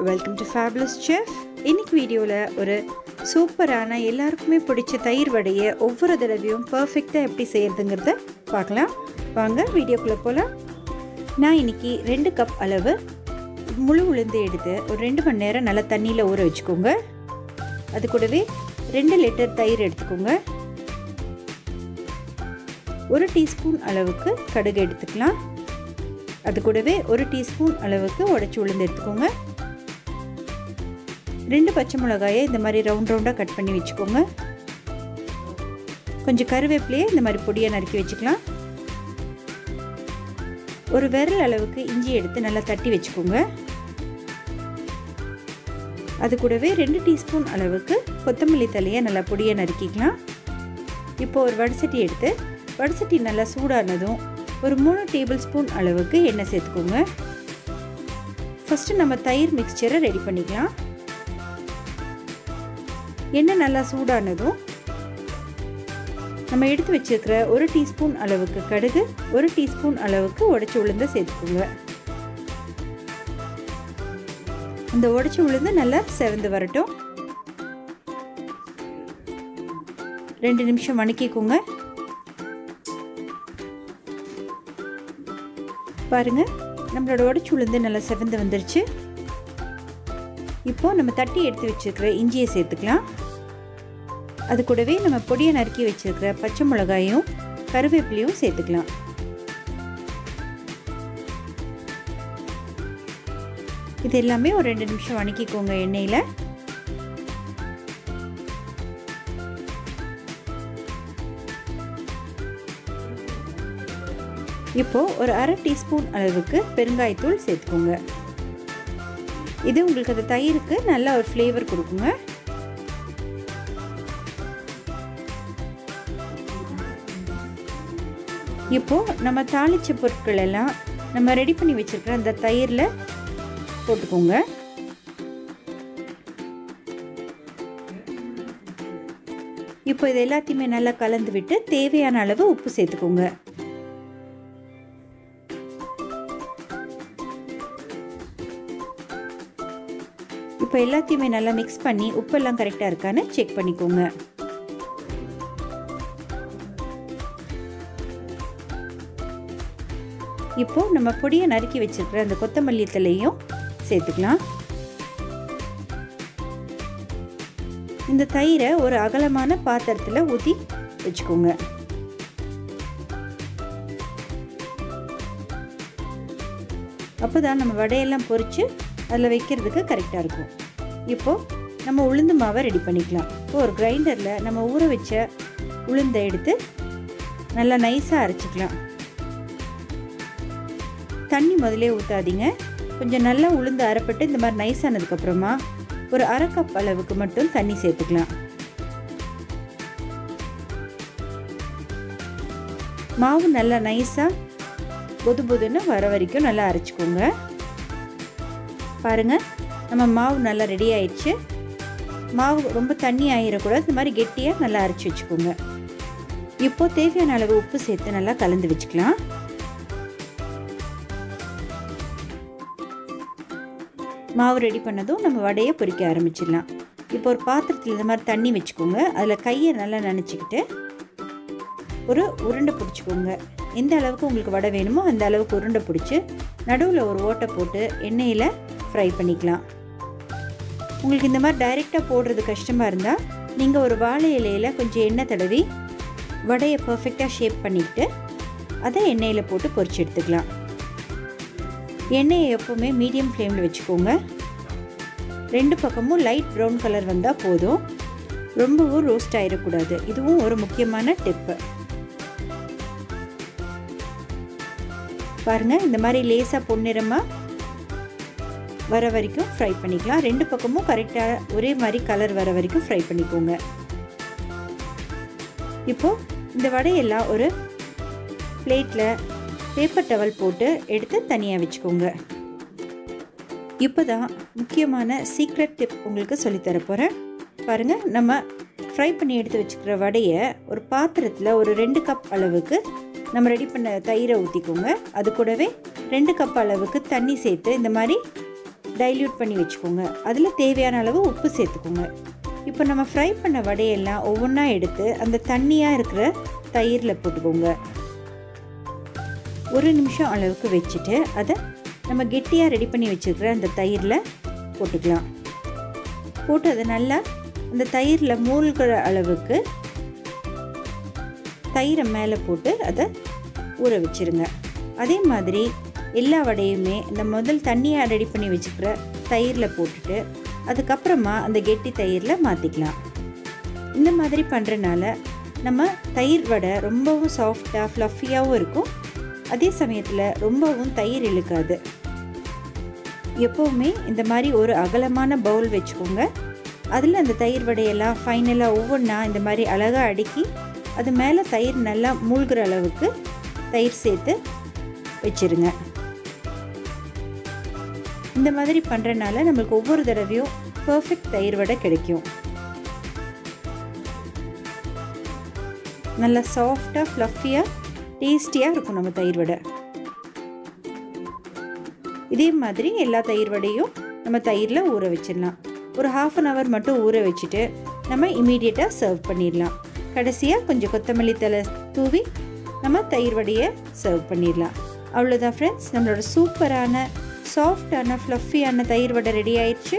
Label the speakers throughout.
Speaker 1: Welcome to fabulous chef. இன்னைக்கு வீடியோவில் ஒரு சூப்பரான எல்லாருக்குமே பிடிச்ச தயிர் வடையை ஒவ்வொரு தடவையும் பர்ஃபெக்டாக எப்படி செய்கிறதுங்கிறத பார்க்கலாம். வாங்க வீடியோக்குள்ளே போகலாம். நான் இன்றைக்கி 2 கப் அளவு முழு உளுந்து எடுத்து ஒரு 2 மணி நேரம் நல்லா தண்ணியில் ஊற வச்சுக்கோங்க. அது கூடவே 2 லிட்டர் தயிர் எடுத்துக்கோங்க. 1 டீஸ்பூன் அளவுக்கு கடுகு எடுத்துக்கலாம். அது கூடவே 1 டீஸ்பூன் அளவுக்கு உடைச்சி உளுந்து எடுத்துக்கோங்க. 2 பச்சை மிளகாயை இந்த மாதிரி ரவுண்டாக கட் பண்ணி வச்சுக்கோங்க. கொஞ்சம் கருவேப்பிலையை இந்த மாதிரி பொடியாக நறுக்கி வச்சுக்கலாம். ஒரு விரல் அளவுக்கு இஞ்சி எடுத்து நல்லா தட்டி வச்சுக்கோங்க. அது கூடவே 2 டீஸ்பூன் அளவுக்கு கொத்தமல்லி தலையை நல்லா பொடியாக நறுக்கிக்கலாம். இப்போ ஒரு வடசட்டி எடுத்து வடசட்டி நல்லா சூடானதும் ஒரு 3 டேபிள் ஸ்பூன் அளவுக்கு எண்ணெய் சேர்த்துக்கோங்க. ஃபஸ்ட்டு நம்ம தயிர் மிக்சரை ரெடி பண்ணிக்கலாம். எண்ணெய் நல்லா சூடானதும் நம்ம எடுத்து வச்சுருக்கிற 1 டீஸ்பூன் அளவுக்கு கடுகு, 1 டீஸ்பூன் அளவுக்கு உடைச்சி உளுந்து சேர்த்துக்கோங்க. அந்த உடைச்சி உளுந்து நல்லா செவந்து வரட்டும். 2 நிமிஷம் வணக்கிக்கோங்க. பாருங்கள், நம்மளோட உடைச்சி உளுந்து நல்லா செவந்து வந்துருச்சு. இப்போது நம்ம தட்டி எடுத்து வச்சுருக்கிற இஞ்சியை சேர்த்துக்கலாம். அது கூடவே நம்ம பொடியை நறுக்கி வச்சுருக்கிற பச்சை மிளகாயும் கருவேப்பிலையும் சேர்த்துக்கலாம். இது எல்லாமே ஒரு 2 நிமிஷம் வணக்கிக்கோங்க எண்ணெயில். இப்போது ஒரு 1/2 டீஸ்பூன் அளவுக்கு பெருங்காயத்தூள் சேர்த்துக்கோங்க. இது உங்களுக்கு அந்த தயிருக்கு நல்ல ஒரு ஃப்ளேவர் கொடுக்குங்க. இப்போது நம்ம தாளித்த பொருட்கள் எல்லாம் நம்ம ரெடி பண்ணி வச்சுருக்கிற அந்த தயிரில் போட்டுக்கோங்க. இப்போ இது எல்லாத்தையுமே நல்லா கலந்து விட்டு தேவையான அளவு உப்பு சேர்த்துக்கோங்க. இப்போ எல்லாத்தையுமே நல்லா மிக்ஸ் பண்ணி உப்பெல்லாம் கரெக்டாக இருக்கான்னு செக் பண்ணிக்கோங்க. இப்போ நம்ம பொடியை நறுக்கி வச்சிருக்கிற அந்த கொத்தமல்லி தழையும் சேர்த்துக்கலாம். இந்த தயிரை ஒரு அகலமான பாத்திரத்தில் ஊற்றி வச்சுக்கோங்க. அப்போ தான் நம்ம வடையெல்லாம் பொரித்து அதில் வைக்கிறதுக்கு கரெக்டாக இருக்கும். இப்போது நம்ம உளுந்து மாவை ரெடி பண்ணிக்கலாம். இப்போது ஒரு கிரைண்டரில் நம்ம ஊற வச்ச உளுந்தை எடுத்து நல்லா நைஸாக அரைச்சிக்கலாம். தண்ணி முதலே ஊற்றாதீங்க. கொஞ்சம் நல்லா உளுந்து அரைப்பட்டு இந்த மாதிரி நைஸ் ஆனதுக்கப்புறமா ஒரு 1/2 கப் அளவுக்கு மட்டும் தண்ணி சேர்த்துக்கலாம். மாவு நல்லா நைஸாக பொது பொதுன்னு வர வரைக்கும் நல்லா அரைச்சிக்கோங்க. பாருங்கள், நம்ம மாவு நல்லா ரெடி ஆயிடுச்சு. மாவு ரொம்ப தண்ணி ஆகிடக்கூடாது. இந்த மாதிரி கெட்டியாக நல்லா அரைச்சி வச்சுக்கோங்க. இப்போது தேவையான அளவு உப்பு சேர்த்து நல்லா கலந்து வச்சுக்கலாம். மாவு ரெடி பண்ணதும் நம்ம வடையை பொரிக்க ஆரம்பிச்சிடலாம். இப்போ ஒரு பாத்திரத்தில் இந்த மாதிரி தண்ணி வச்சுக்கோங்க. அதில் கையை நல்லா நனைச்சிக்கிட்டு ஒரு உருண்டை பிடிச்சிக்கோங்க. எந்த அளவுக்கு உங்களுக்கு வடை வேணுமோ அந்த அளவுக்கு உருண்டை பிடிச்சி நடுவில் ஒரு ஓட்டை போட்டு எண்ணெயில் ஃப்ரை பண்ணிக்கலாம். உங்களுக்கு இந்த மாதிரி டைரெக்டாக போடுறது கஷ்டமாக இருந்தால் நீங்கள் ஒரு வாழை இலையில் கொஞ்சம் எண்ணெய் தடவி வடையை பர்ஃபெக்டாக ஷேப் பண்ணிவிட்டு அதை எண்ணெயில் போட்டு பொரிச்சு எடுத்துக்கலாம். எண்ணெயை எப்போவுமே மீடியம் ஃப்ளேமில் வச்சுக்கோங்க. 2 பக்கமும் லைட் ப்ரௌன் கலர் வந்தால் போதும். ரொம்பவும் ரோஸ்ட் ஆகிடக்கூடாது. இதுவும் ஒரு முக்கியமான டிப்பு. பாருங்கள், இந்த மாதிரி லேசாக பொன்னிறமாக வர வரைக்கும் ஃப்ரை பண்ணிக்கலாம். 2 பக்கமும் கரெக்டாக ஒரே மாதிரி கலர் வர வரைக்கும் ஃப்ரை பண்ணிக்கோங்க. இப்போது இந்த வடையெல்லாம் ஒரு பிளேட்டில் பேப்பர் டவல் போட்டு எடுத்து தனியாக வச்சுக்கோங்க. இப்போ தான் முக்கியமான சீக்ரெட் டிப் உங்களுக்கு சொல்லித்தர போகிறேன். பாருங்கள், நம்ம ஃப்ரை பண்ணி எடுத்து வச்சுக்கிற வடையை ஒரு பாத்திரத்தில் ஒரு 2 கப் அளவுக்கு நம்ம ரெடி பண்ண தயிரை ஊற்றிக்கோங்க. அது கூடவே 2 கப் அளவுக்கு தண்ணி சேர்த்து இந்த மாதிரி டைல்யூட் பண்ணி வச்சுக்கோங்க. அதில் தேவையான அளவு உப்பு சேர்த்துக்கோங்க. இப்போ நம்ம ஃப்ரை பண்ண வடையெல்லாம் ஒவ்வொன்றா எடுத்து அந்த தண்ணியாக இருக்கிற தயிரில் போட்டுக்கோங்க. 1 நிமிஷம் அளவுக்கு வச்சுட்டு அதை நம்ம கெட்டியாக ரெடி பண்ணி வச்சுருக்கிற அந்த தயிரில் போட்டுக்கலாம். போட்டு அதை நல்லா அந்த தயிரில் மூழ்கிற அளவுக்கு தயிரை மேலே போட்டு அதை ஊற வச்சுருங்க. அதே மாதிரி எல்லா வடையுமே இந்த முதல் தண்ணியாக ரெடி பண்ணி வச்சுக்கிற தயிரில் போட்டுட்டு அதுக்கப்புறமா அந்த கெட்டி தயிரில் மாற்றிக்கலாம். இந்த மாதிரி பண்ணுறனால நம்ம தயிர் வடை ரொம்பவும் சாஃப்டாக ஃப்ளஃபியாகவும் இருக்கும். அதே சமயத்தில் ரொம்பவும் தயிர் இழுக்காது. எப்போவுமே இந்த மாதிரி ஒரு அகலமான பவுல் வச்சுக்கோங்க. அதில் அந்த தயிர் வடையெல்லாம் ஃபைனலாக ஒவ்வொன்றா இந்த மாதிரி அழகாக அடுக்கி அது மேலே தயிர் நல்லா மூழ்கிற அளவுக்கு தயிர் சேர்த்து வச்சுருங்க. இந்த மாதிரி பண்ணுறனால நம்மளுக்கு ஒவ்வொரு தடவையும் பர்ஃபெக்ட் தயிர் வடை கிடைக்கும். நல்லா சாஃப்டாக ஃப்ளஃபியாக டேஸ்டியாக இருக்கும் நம்ம தயிர் வடை. இதே மாதிரி எல்லா தயிர் வடையும் நம்ம தயிரில் ஊற வச்சிடலாம். ஒரு 1/2 hour மட்டும் ஊற வச்சுட்டு நம்ம இமீடியட்டாக சர்வ் பண்ணிடலாம். கடைசியாக கொஞ்சம் கொத்தமல்லி தழை தூவி நம்ம தயிர் வடையை சர்வ் பண்ணிடலாம். அவ்வளோதான் ஃப்ரெண்ட்ஸ், நம்மளோட சூப்பரான சாஃப்டான ஃப்ளஃபியான தயிர் வடை ரெடி ஆயிடுச்சு.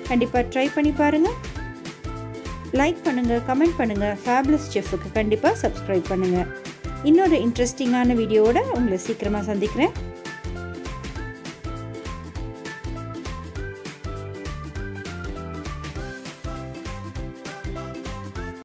Speaker 1: கண்டிப்பாக ட்ரை பண்ணி பாருங்கள். லைக் பண்ணுங்கள், கமெண்ட் பண்ணுங்கள். ஃபேபுலஸ் செஃப்க்கு கண்டிப்பாக சப்ஸ்கிரைப் பண்ணுங்கள். இன்னொரு இன்ட்ரெஸ்டிங்கான வீடியோவோட உங்களை சீக்கிரமாக சந்திக்கிறேன்.